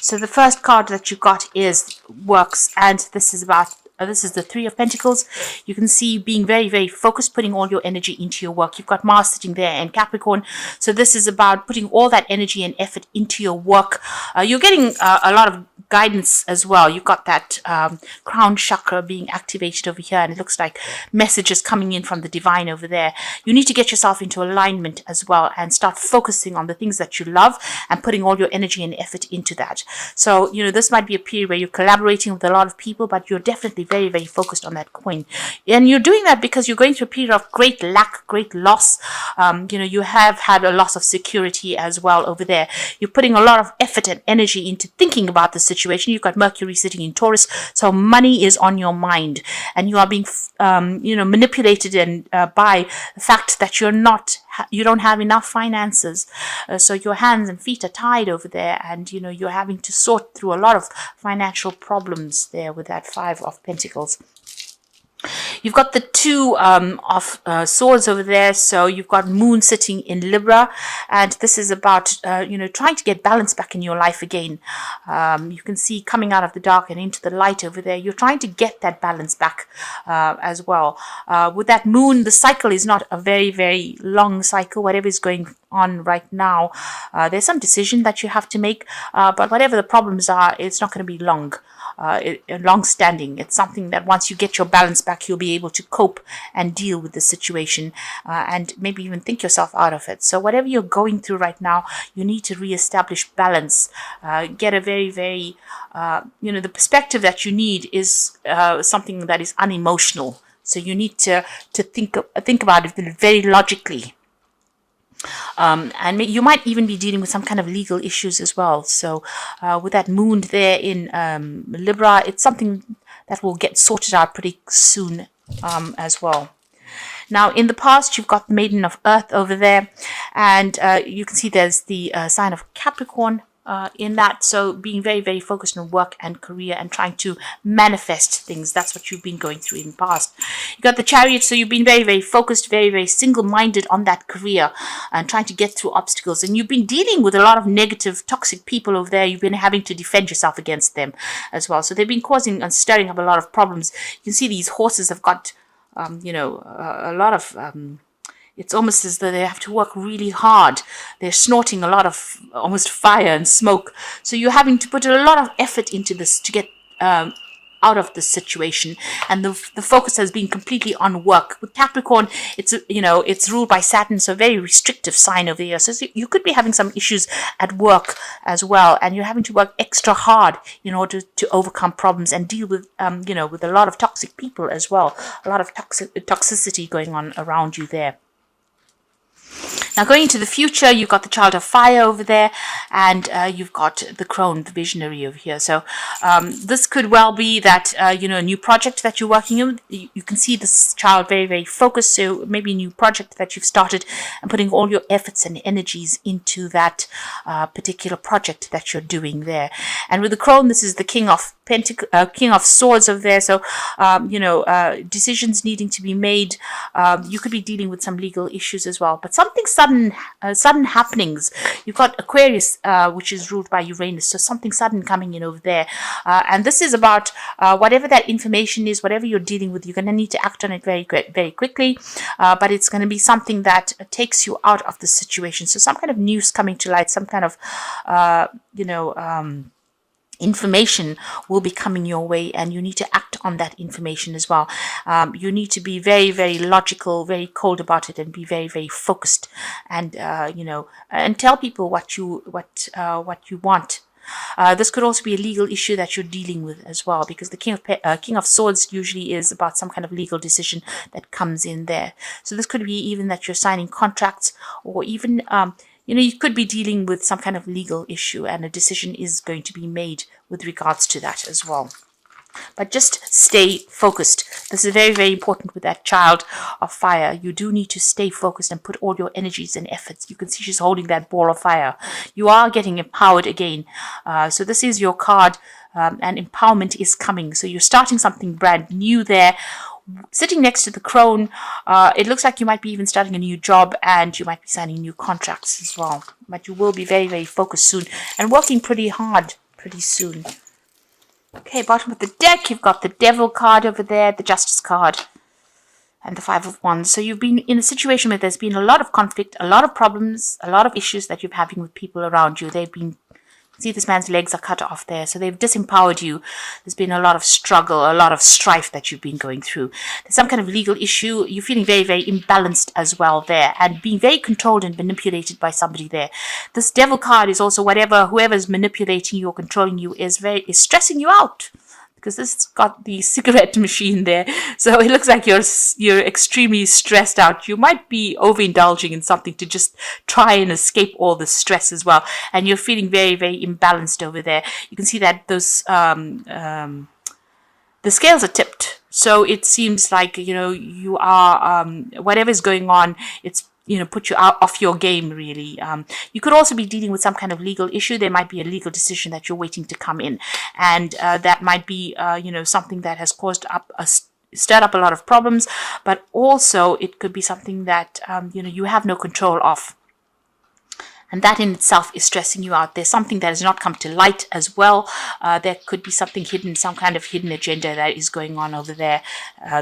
So the first card that you got is works, and this is about this is the Three of Pentacles. You can see being very, very focused, putting all your energy into your work. You've got Mars sitting there and Capricorn. So this is about putting all that energy and effort into your work. You're getting a lot of guidance as well. You've got that crown chakra being activated over here, and it looks like messages coming in from the divine over there. You need to get yourself into alignment as well and start focusing on the things that you love and putting all your energy and effort into that. So, this might be a period where you're collaborating with a lot of people, but you're definitely very, very focused on that coin. And you're doing that because you're going through a period of great lack, great loss. You have had a loss of security as well over there. You're putting a lot of effort and energy into thinking about the situation. You've got Mercury sitting in Taurus, so money is on your mind, and you are being, manipulated and by the fact that you don't have enough finances. So your hands and feet are tied over there, and you're having to sort through a lot of financial problems there with that Five of Pentacles. You've got the Two of Swords over there, so you've got Moon sitting in Libra, and this is about trying to get balance back in your life again. You can see coming out of the dark and into the light over there. You're trying to get that balance back as well. With that Moon, the cycle is not a very, very long cycle. Whatever is going on right now, there's some decision that you have to make, but whatever the problems are, it's not going to be long-standing. It's something that once you get your balance back, you'll be able to cope and deal with the situation and maybe even think yourself out of it. So whatever you're going through right now, you need to reestablish balance. Get a very, very, the perspective that you need is something that is unemotional. So you need to think about it very logically. And you might even be dealing with some kind of legal issues as well. So with that Moon there in Libra, it's something that will get sorted out pretty soon as well. Now, in the past, you've got Maiden of Earth over there, and you can see there's the sign of Capricorn in that. So being very, very focused on work and career and trying to manifest things. That's what you've been going through in the past. You got the Chariot, so you've been very, very focused, very, very single-minded on that career and trying to get through obstacles. And you've been dealing with a lot of negative, toxic people over there. You've been having to defend yourself against them as well. So they've been causing and stirring up a lot of problems. You can see these horses have got, a lot of... it's almost as though they have to work really hard. They're snorting a lot of almost fire and smoke. So you're having to put a lot of effort into this to get out of this situation. And the focus has been completely on work. With Capricorn, it's ruled by Saturn, so a very restrictive sign over here. So you could be having some issues at work as well. And you're having to work extra hard in order to overcome problems and deal with, with a lot of toxic people as well. A lot of toxicity going on around you there. Now, going into the future, you've got the Child of Fire over there, and you've got the Crone, the Visionary over here. So this could well be that, a new project that you're working on. You can see this child very, very focused. So maybe a new project that you've started and putting all your efforts and energies into that particular project that you're doing there. And with the Crone, this is the King of Swords over there. So, decisions needing to be made. You could be dealing with some legal issues as well. But something sudden happenings. You've got Aquarius, which is ruled by Uranus. So something sudden coming in over there. And this is about whatever that information is, whatever you're dealing with, you're going to need to act on it very, very quickly. But it's going to be something that takes you out of the situation. So some kind of news coming to light, some kind of, information will be coming your way, and you need to act on that information as well. You need to be very, very logical, very cold about it, and be very, very focused, and and tell people what you want. This could also be a legal issue that you're dealing with as well, because the King of Swords usually is about some kind of legal decision that comes in there. So this could be even that you're signing contracts, or even you could be dealing with some kind of legal issue, and a decision is going to be made with regards to that as well. But just stay focused. This is very, very important with that Child of Fire. You do need to stay focused and put all your energies and efforts. You can see she's holding that ball of fire. You are getting empowered again. So this is your card, and empowerment is coming. So you're starting something brand new there. Sitting next to the Crone, it looks like you might be even starting a new job, and you might be signing new contracts as well. But you will be very, very focused soon and working pretty hard pretty soon. Okay, bottom of the deck, you've got the Devil card over there, the Justice card, and the Five of Wands. So you've been in a situation where there's been a lot of conflict, a lot of problems, a lot of issues that you're having with people around you. They've been, see, this man's legs are cut off there. So they've disempowered you. There's been a lot of struggle, a lot of strife that you've been going through. There's some kind of legal issue. You're feeling very, very imbalanced as well there, and being very controlled and manipulated by somebody there. This Devil card is also whoever's manipulating you or controlling you is stressing you out. Because this has got the cigarette machine there. So it looks like you're extremely stressed out. You might be overindulging in something to just try and escape all the stress as well. And you're feeling very, very imbalanced over there. You can see that those the scales are tipped. So it seems like, you are, whatever's going on, it's put you out off your game, really. You could also be dealing with some kind of legal issue. There might be a legal decision that you're waiting to come in. And that might be, something that has stirred up a lot of problems. But also it could be something that, you have no control of. And that in itself is stressing you out. There's something that has not come to light as well. There could be something hidden, some kind of hidden agenda that is going on over there.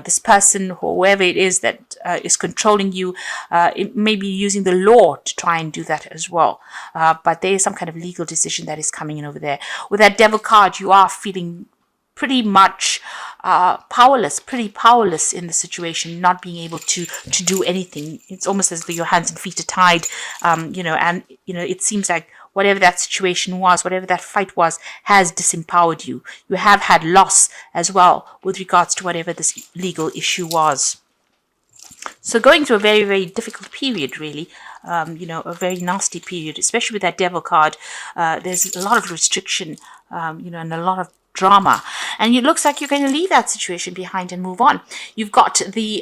This person, whoever it is that is controlling you, it may be using the law to try and do that as well. But there is some kind of legal decision that is coming in over there. With that Devil card, you are feeling pretty much pretty powerless in the situation, not being able to do anything. It's almost as though your hands and feet are tied, and it seems like whatever that situation was, whatever that fight was, has disempowered you. You have had loss as well with regards to whatever this legal issue was. So going through a very, very difficult period, really, a very nasty period, especially with that Devil card. There's a lot of restriction, and a lot of drama, and it looks like you're going to leave that situation behind and move on. You've got the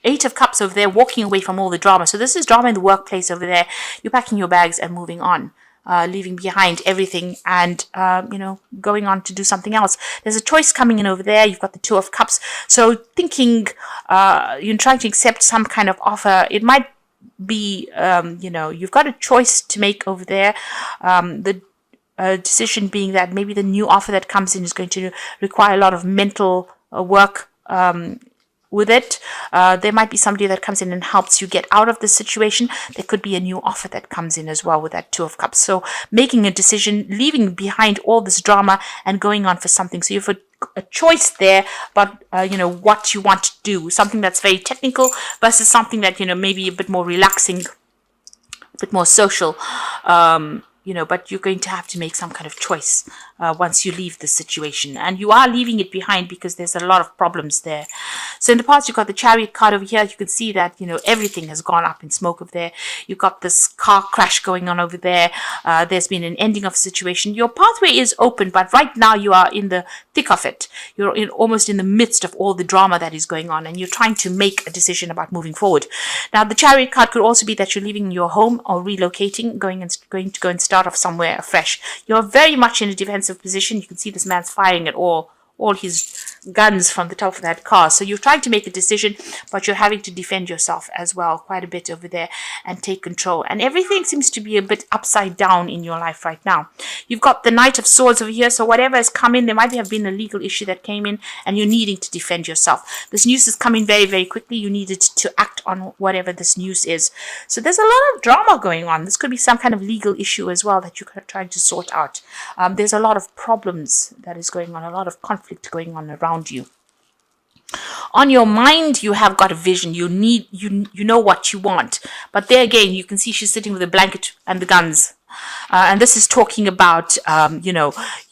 Eight of Cups over there, walking away from all the drama. So this is drama in the workplace over there. You're packing your bags and moving on, leaving behind everything and, going on to do something else. There's a choice coming in over there. You've got the Two of Cups. So thinking, you're trying to accept some kind of offer. It might be, you've got a choice to make over there. The decision being that maybe the new offer that comes in is going to require a lot of mental work with it. There might be somebody that comes in and helps you get out of the situation. There could be a new offer that comes in as well with that Two of Cups. So making a decision, leaving behind all this drama and going on for something. So you have a choice there, but what you want to do, something that's very technical versus something that maybe a bit more relaxing, a bit more social. But you're going to have to make some kind of choice once you leave the situation. And you are leaving it behind because there's a lot of problems there. So in the past, you've got the Chariot card over here. You can see that, everything has gone up in smoke over there. You've got this car crash going on over there. There's been an ending of a situation. Your pathway is open, but right now you are in the thick of it. You're almost in the midst of all the drama that is going on, and you're trying to make a decision about moving forward. Now, the Chariot card could also be that you're leaving your home or relocating, going to go and start off somewhere afresh. You're very much in a defensive position. You can see this man's firing at all his guns from the top of that car. So you're trying to make a decision, but you're having to defend yourself as well quite a bit over there and take control. And everything seems to be a bit upside down in your life right now. You've got the Knight of Swords over here. So whatever has come in, there might have been a legal issue that came in and you're needing to defend yourself. This news is coming very, very quickly. You needed to act on whatever this news is. So there's a lot of drama going on. This could be some kind of legal issue as well that you're trying to sort out. There's a lot of problems that is going on, a lot of conflict going on around you. On your mind, you have got a vision. You know what you want. But there again, you can see she's sitting with a blanket and the guns. And this is talking about,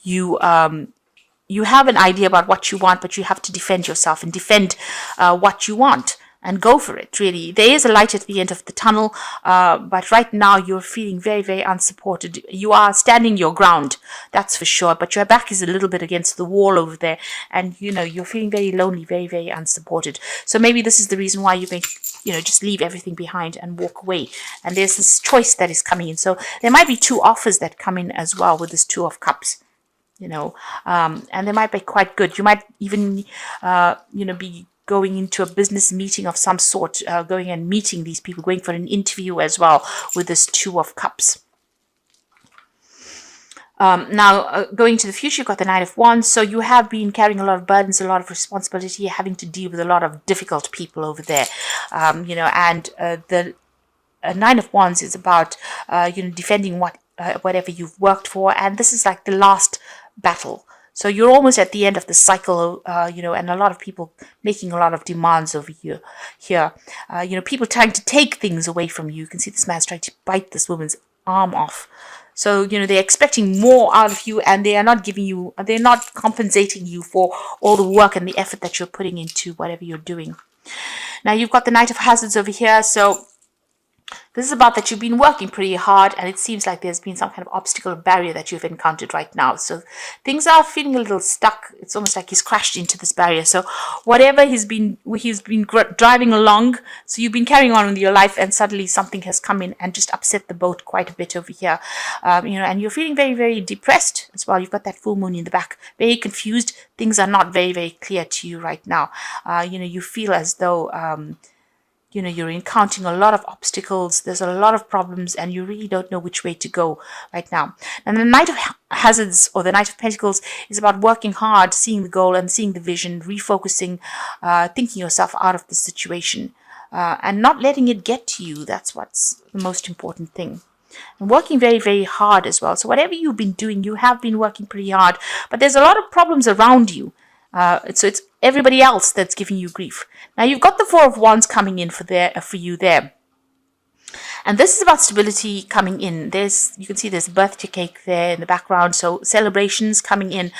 you have an idea about what you want, but you have to defend yourself and defend what you want. And go for it, really. There is a light at the end of the tunnel, but right now you're feeling very, very unsupported. You are standing your ground, that's for sure, but your back is a little bit against the wall over there, and you're feeling very lonely, very, very unsupported. So maybe this is the reason why you're going to, just leave everything behind and walk away. And there's this choice that is coming in. So there might be two offers that come in as well with this Two of Cups. And they might be quite good. You might even, be going into a business meeting of some sort, going and meeting these people, going for an interview as well with this Two of Cups. Now, going to the future, you've got the Knight of Wands. So you have been carrying a lot of burdens, a lot of responsibility, having to deal with a lot of difficult people over there. And the Nine of Wands is about, defending whatever you've worked for. And this is like the last battle. So you're almost at the end of the cycle, and a lot of people making a lot of demands over here. People trying to take things away from you. You can see this man's trying to bite this woman's arm off. So, they're expecting more out of you, and they're not compensating you for all the work and the effort that you're putting into whatever you're doing. Now, you've got the Knight of Hazards over here. So this is about that you've been working pretty hard, and it seems like there's been some kind of obstacle or barrier that you've encountered right now. So things are feeling a little stuck. It's almost like he's crashed into this barrier. So whatever he's been driving along, so you've been carrying on with your life, and suddenly something has come in and just upset the boat quite a bit over here. And you're feeling very, very depressed as well. You've got that full moon in the back, very confused. Things are not very, very clear to you right now. You feel as though you're encountering a lot of obstacles. There's a lot of problems, and you really don't know which way to go right now. And the Knight of Hazards, or the Knight of Pentacles, is about working hard, seeing the goal and seeing the vision, refocusing, thinking yourself out of the situation, and not letting it get to you. That's what's the most important thing. And working very, very hard as well. So whatever you've been doing, you have been working pretty hard, but there's a lot of problems around you. So it's everybody else that's giving you grief. Now you've got the Four of Wands coming in for you there. And this is about stability coming in. You can see there's a birthday cake there in the background. So celebrations coming in,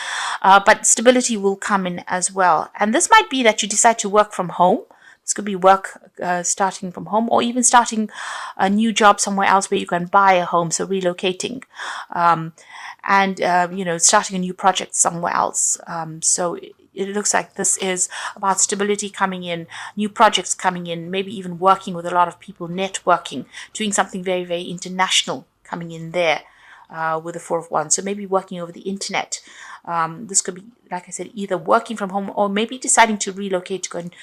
but stability will come in as well. And this might be that you decide to work from home. This could be work starting from home, or even starting a new job somewhere else where you can buy a home, so relocating. Starting a new project somewhere else. So it looks like this is about stability coming in, new projects coming in, maybe even working with a lot of people, networking, doing something very, very international coming in there with the Four of Wands. So maybe working over the internet. This could be, like I said, either working from home, or maybe deciding to relocate, to go and,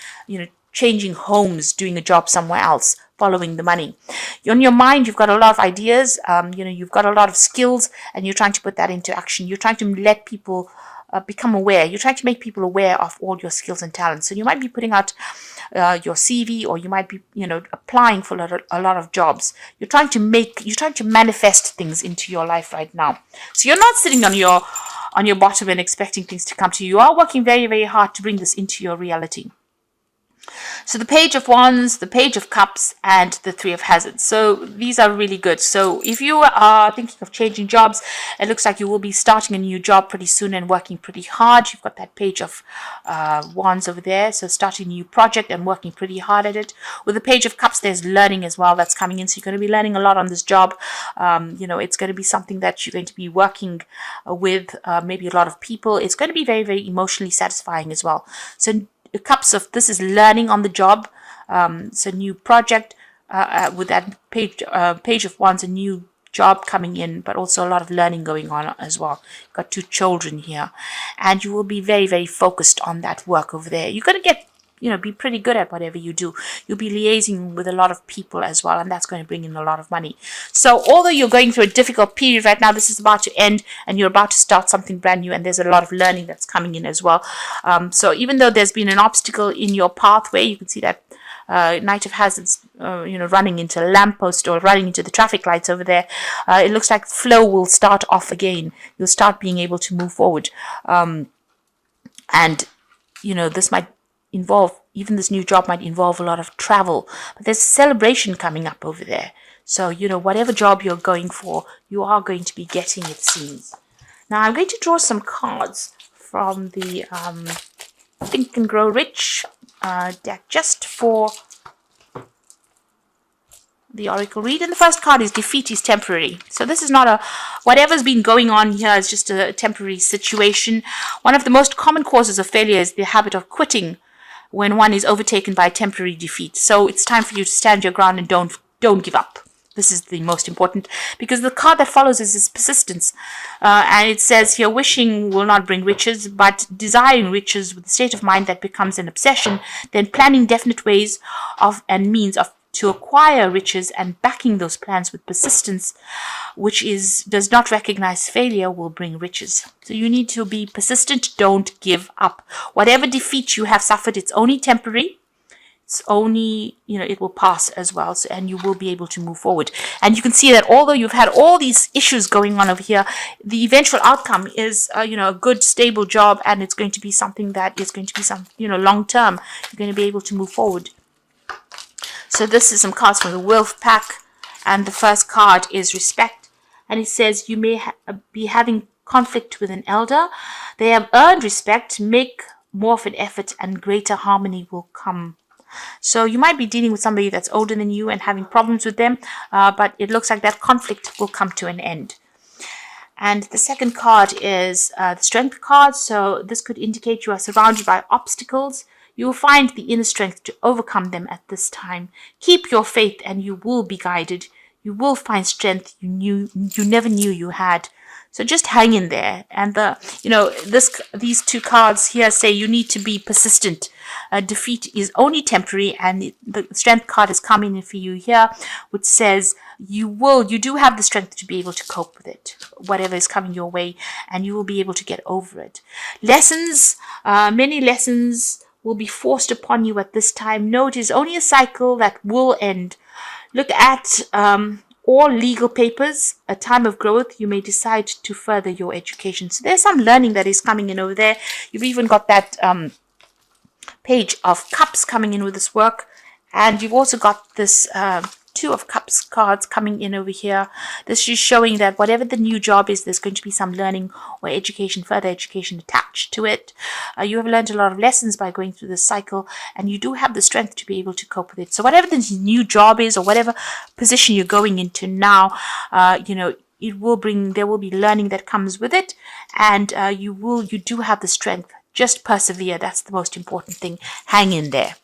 changing homes, doing a job somewhere else, following the money. On your mind, you've got a lot of ideas, you've got a lot of skills, and you're trying to put that into action. You're trying to let people become aware. You're trying to make people aware of all your skills and talents. So you might be putting out your CV, or you might be, applying for a lot of jobs. You're trying to manifest things into your life right now. So you're not sitting on your bottom and expecting things to come to you. You are working very, very hard to bring this into your reality. So the Page of Wands, the Page of Cups, and the Three of Hazards. So these are really good. So if you are thinking of changing jobs, it looks like you will be starting a new job pretty soon and working pretty hard. You've got that Page of Wands over there. So starting a new project and working pretty hard at it. With the Page of Cups, there's learning as well that's coming in. So you're going to be learning a lot on this job. It's going to be something that you're going to be working with maybe a lot of people. It's going to be very, very emotionally satisfying as well. So Cups of this is learning on the job. It's a new project with that Page of Wands, a new job coming in, but also a lot of learning going on as well. You've got two children here, and you will be very, very focused on that work over there. You're going to get, be pretty good at whatever you do. You'll be liaising with a lot of people as well, and that's going to bring in a lot of money. So although you're going through a difficult period right now, this is about to end, and you're about to start something brand new, and there's a lot of learning that's coming in as well. So even though there's been an obstacle in your pathway, you can see that Knight of Hazards, running into a lamppost or running into the traffic lights over there. It looks like flow will start off again. You'll start being able to move forward. This might involve, even this new job might involve a lot of travel, but there's a celebration coming up over there. So, whatever job you're going for, you are going to be getting, it seems. Now, I'm going to draw some cards from the Think and Grow Rich deck just for the Oracle read. And the first card is defeat is temporary. So this is not whatever's been going on here is just a temporary situation. One of the most common causes of failure is the habit of quitting when one is overtaken by a temporary defeat. So it's time for you to stand your ground and don't give up. This is the most important, because the card that follows is persistence. And it says here, wishing will not bring riches, but desiring riches with a state of mind that becomes an obsession, then planning definite ways of and means of to acquire riches and backing those plans with persistence, which does not recognize failure, will bring riches. So you need to be persistent. Don't give up. Whatever defeat you have suffered, it's only temporary. It's only, it will pass as well. So, and you will be able to move forward. And you can see that although you've had all these issues going on over here, the eventual outcome is, a good, stable job. And it's going to be something that is going to be long term. You're going to be able to move forward. So this is some cards from the Wolf Pack. And the first card is respect. And it says you may be having conflict with an elder. They have earned respect. Make more of an effort and greater harmony will come. So you might be dealing with somebody that's older than you and having problems with them, but it looks like that conflict will come to an end. And the second card is the Strength card. So this could indicate you are surrounded by obstacles. You will find the inner strength to overcome them at this time. Keep your faith and you will be guided. You will find strength you never knew you had. So just hang in there. And these two cards here say you need to be persistent. Defeat is only temporary, and the Strength card is coming in for you here, which says you do have the strength to be able to cope with it, whatever is coming your way, and you will be able to get over it. Lessons, many lessons will be forced upon you at this time. No, it is only a cycle that will end. Look at all legal papers. A time of growth, you may decide to further your education. So there's some learning that is coming in over there. You've even got that Page of Cups coming in with this work, and you've also got this Two of Cups cards coming in over here. This is showing that whatever the new job is, there's going to be some learning or education, further education attached to it. You have learned a lot of lessons by going through this cycle, and you do have the strength to be able to cope with it. So whatever the new job is, or whatever position you're going into now, there will be learning that comes with it, and you do have the strength. Just persevere. That's the most important thing. Hang in there.